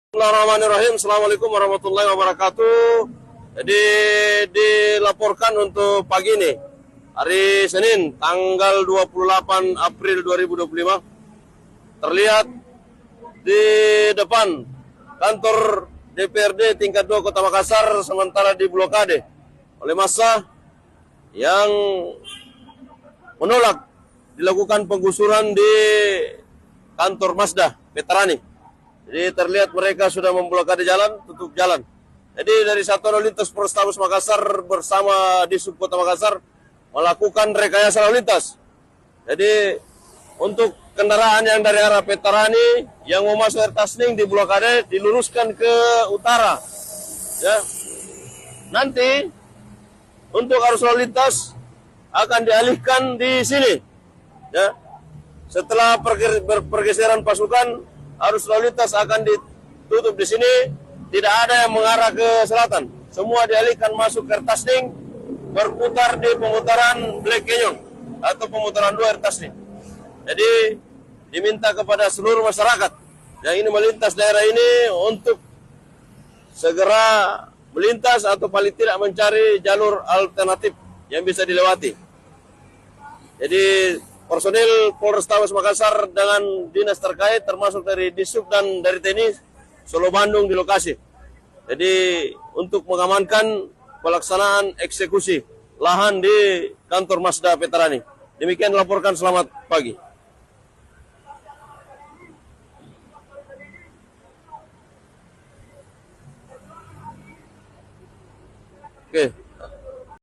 Bismillahirrahmanirrahim. Assalamualaikum warahmatullahi wabarakatuh. Jadi dilaporkan untuk pagi ini, hari Senin, tanggal 28 April 2025, terlihat di depan kantor DPRD tingkat 2 Kota Makassar sementara diblokade oleh massa yang menolak dilakukan penggusuran di kantor Mazda Veterani. Jadi terlihat mereka sudah memblokade jalan, tutup jalan. Jadi dari Satuan Lalu Lintas Polrestabes Makassar bersama Disub Kota Makassar melakukan rekayasa lalu lintas. Jadi untuk kendaraan yang dari arah Veterani yang mau masuk air Tasning diblokade, diluruskan ke utara. Ya. Nanti untuk arus lalu lintas akan dialihkan di sini. Ya. Setelah pergeseran pasukan, arus lalu lintas akan ditutup di sini, tidak ada yang mengarah ke selatan. Semua dialihkan masuk ke Tasning, berputar di pemutaran Black Canyon atau pemutaran 2 Tasning. Jadi diminta kepada seluruh masyarakat yang ini melintas daerah ini untuk segera melintas atau paling tidak mencari jalur alternatif yang bisa dilewati. Jadi personil Polrestabes Makassar dengan dinas terkait termasuk dari Disub dan dari TNI Solo Bandung di lokasi. Jadi untuk mengamankan pelaksanaan eksekusi lahan di kantor Mazda Veterani. Demikian laporkan, selamat pagi. Oke.